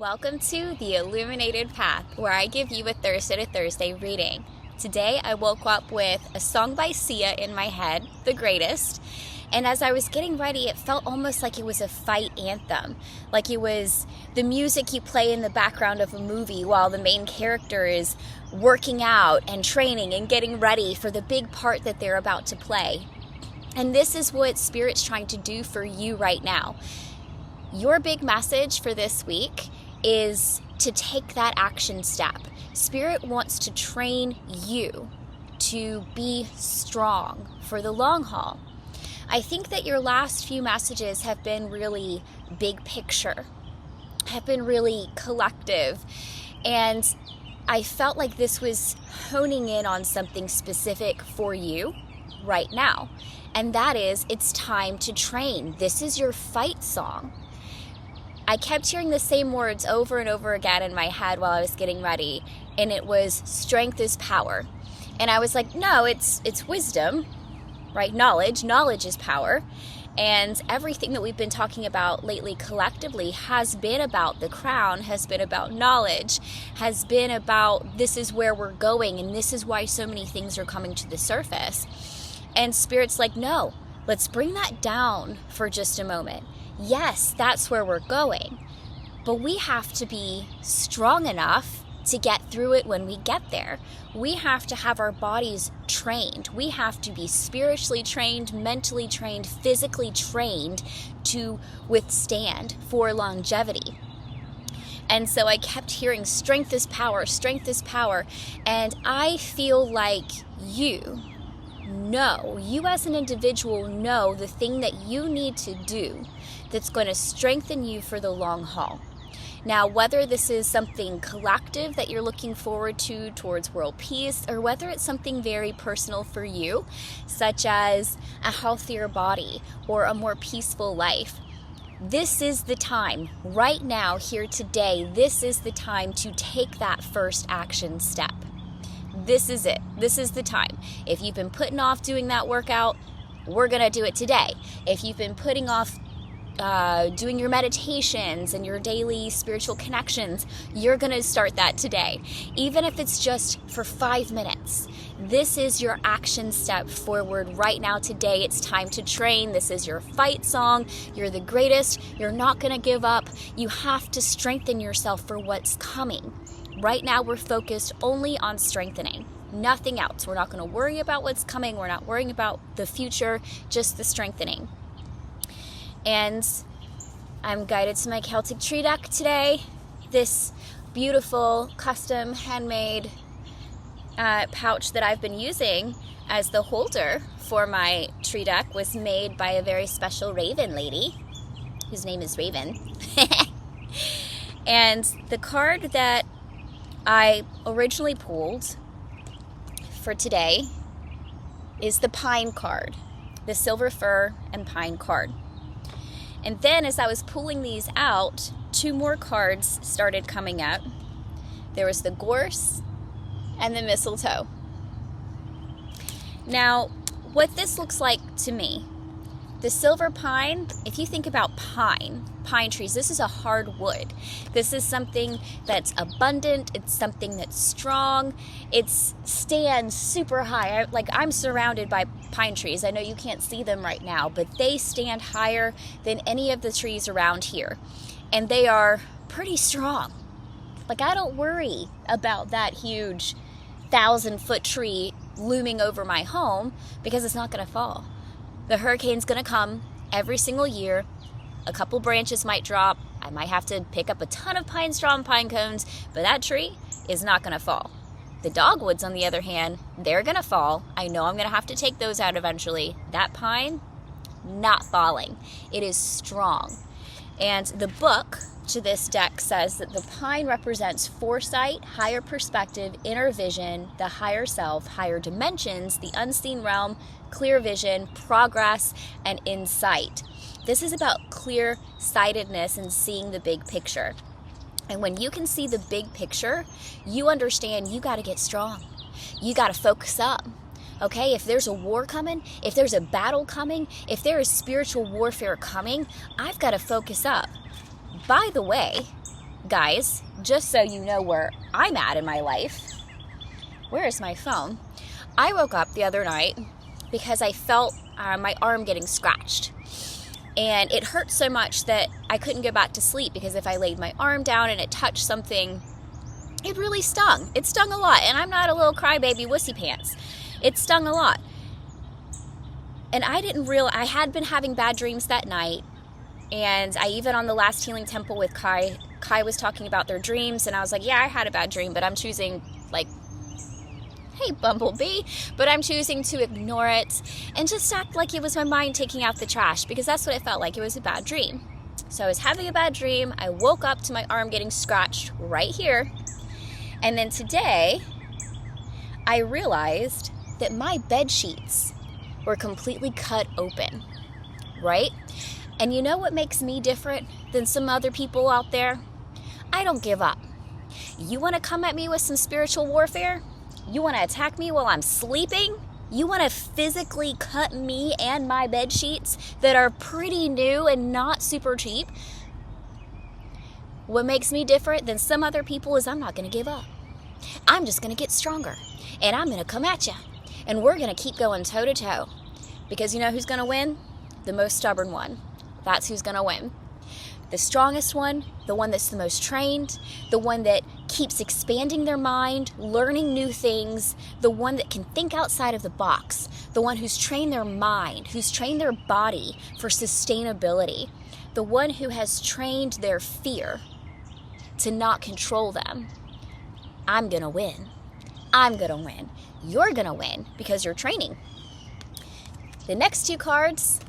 Welcome to the Illuminated Path, where I give you a Thursday to Thursday reading. Today I woke up with a song by Sia in my head, The Greatest, and as I was getting ready, it felt almost like it was a fight anthem, like it was the music you play in the background of a movie while the main character is working out and training and getting ready for the big part that they're about to play. And this is what Spirit's trying to do for you right now. Your big message for this week is to take that action step. Spirit wants to train you to be strong for the long haul. I think that your last few messages have been really big picture, have been really collective, and I felt like this was honing in on something specific for you right now, and that is, it's time to train. This is your fight song. I kept hearing the same words over and over again in my head while I was getting ready, and it was strength is power. And I was like, no, it's wisdom, right? Knowledge is power. And everything that we've been talking about lately collectively has been about the crown, has been about knowledge, has been about this is where we're going, and this is why so many things are coming to the surface. And Spirit's like, no, let's bring that down for just a moment. Yes, that's where we're going, but we have to be strong enough to get through it when we get there. We have to have our bodies trained. We have to be spiritually trained, mentally trained, physically trained to withstand for longevity. And so I kept hearing strength is power, and I feel like you as an individual know the thing that you need to do that's going to strengthen you for the long haul. Now, whether this is something collective that you're looking forward to towards world peace, or whether it's something very personal for you, such as a healthier body or a more peaceful life, this is the time, right now, here today, this is the time to take that first action step. This is it. This is the time. If you've been putting off doing that workout, we're going to do it today. If you've been putting off doing your meditations and your daily spiritual connections, you're going to start that today. Even if it's just for 5 minutes. This is your action step forward right now today. It's time to train. This is your fight song. You're the greatest. You're not going to give up. You have to strengthen yourself for what's coming. Right now, we're focused only on strengthening, nothing else. We're not going to worry about what's coming. We're not worrying about the future, just the strengthening. And I'm guided to my Celtic tree deck today. This beautiful, custom, handmade pouch that I've been using as the holder for my tree deck was made by a very special raven lady, whose name is Raven. And the card that I originally pulled for today is the pine card, the silver fir and pine card. And then as I was pulling these out, 2 more cards started coming up. There was the gorse and the mistletoe. Now, what this looks like to me, the silver pine, if you think about pine trees, this is a hard wood. This is something that's abundant. It's something that's strong. It stands super high. I'm surrounded by pine trees. I know you can't see them right now, but they stand higher than any of the trees around here. And they are pretty strong. I don't worry about that huge 1,000-foot tree looming over my home because it's not going to fall. The hurricane's going to come every single year. A couple branches might drop. I might have to pick up a ton of pine straw and pine cones, but that tree is not going to fall. The dogwoods, on the other hand, they're going to fall. I know I'm going to have to take those out eventually. That pine, not falling. It is strong. And the book to this deck says that the pine represents foresight, higher perspective, inner vision, the higher self, higher dimensions, the unseen realm, clear vision, progress, and insight. This is about clear-sightedness and seeing the big picture. And when you can see the big picture, you understand you got to get strong. You got to focus up. Okay, if there's a war coming, if there's a battle coming, if there is spiritual warfare coming, I've got to focus up. By the way, guys, just so you know where I'm at in my life, where is my phone? I woke up the other night because I felt my arm getting scratched. And it hurt so much that I couldn't go back to sleep, because if I laid my arm down and it touched something, it really stung. It stung a lot. And I'm not a little crybaby wussy pants. It stung a lot. And I didn't realize, I had been having bad dreams that night. And I even on the last Healing Temple with Kai was talking about their dreams. And I was like, yeah, I had a bad dream, but I'm choosing, like, hey, Bumblebee, but I'm choosing to ignore it and just act like it was my mind taking out the trash, because that's what it felt like. It was a bad dream. So I was having a bad dream. I woke up to my arm getting scratched right here. And then today, I realized that my bed sheets were completely cut open, right? And you know what makes me different than some other people out there? I don't give up. You want to come at me with some spiritual warfare? You want to attack me while I'm sleeping? You want to physically cut me and my bed sheets that are pretty new and not super cheap? What makes me different than some other people is I'm not going to give up. I'm just going to get stronger, and I'm going to come at you, and we're going to keep going toe to toe, because you know who's going to win? The most stubborn one. That's who's going to win. The strongest one, the one that's the most trained, the one that keeps expanding their mind, learning new things, the one that can think outside of the box, the one who's trained their mind, who's trained their body for sustainability, the one who has trained their fear to not control them. I'm gonna win. I'm gonna win. You're gonna win because you're training. The next two cards,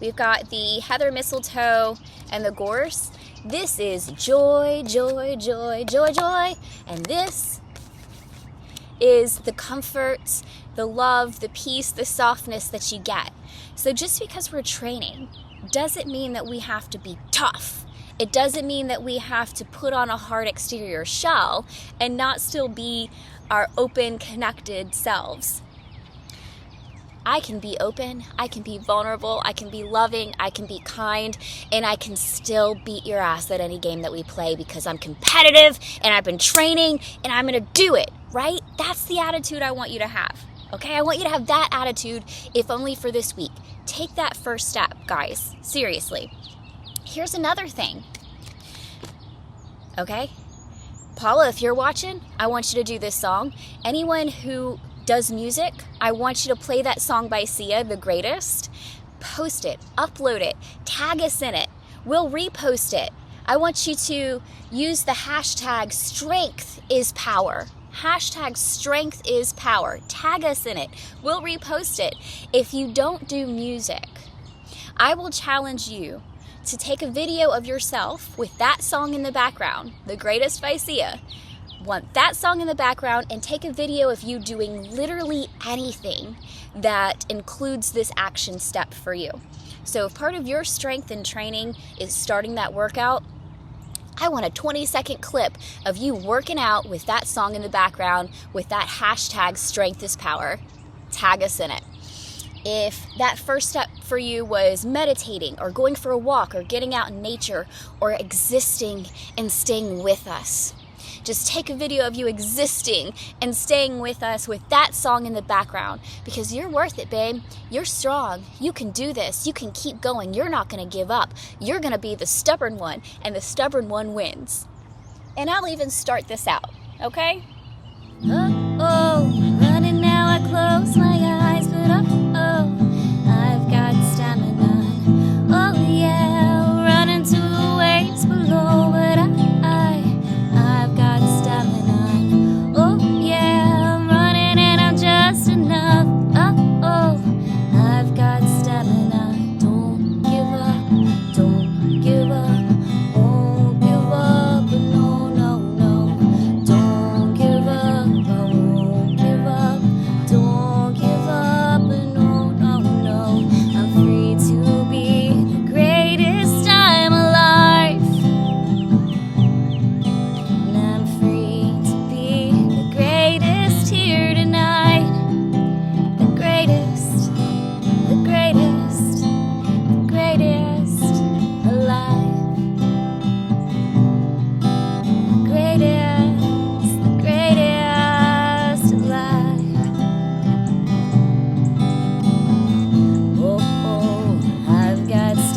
we've got the Heather Mistletoe and the Gorse. This is joy, joy, joy, joy, joy. And this is the comfort, the love, the peace, the softness that you get. So just because we're training doesn't mean that we have to be tough. It doesn't mean that we have to put on a hard exterior shell and not still be our open, connected selves. I can be open, I can be vulnerable, I can be loving, I can be kind, and I can still beat your ass at any game that we play because I'm competitive and I've been training and I'm gonna do it, right? That's the attitude I want you to have, okay? I want you to have that attitude, if only for this week. Take that first step, guys, seriously. Here's another thing, okay? Paula, if you're watching, I want you to do this song. Anyone who does music, I want you to play that song by Sia, The Greatest. Post it, upload it, tag us in it. We'll repost it. I want you to use the hashtag strength is power. Hashtag strength is power. Tag us in it. We'll repost it. If you don't do music, I will challenge you to take a video of yourself with that song in the background, The Greatest by Sia. Want that song in the background, and take a video of you doing literally anything that includes this action step for you. So if part of your strength and training is starting that workout, I want a 20-second clip of you working out with that song in the background with that hashtag strength is power. Tag us in it. If that first step for you was meditating or going for a walk or getting out in nature or existing and staying with us, just take a video of you existing and staying with us with that song in the background, because you're worth it, babe. You're strong. You can do this. You can keep going. You're not going to give up. You're going to be the stubborn one, and the stubborn one wins. And I'll even start this out, okay? Oh, running now, I close my eyes, but I've got stamina. Oh yeah, running to the waves below, but I've got stamina. Oh yeah, I'm running and I'm just enough. I've got stamina. Don't give up, don't give up, won't give up, no, no, no. Don't give up, I won't give up, don't give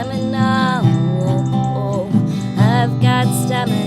stamina. Oh, oh, I've got stamina.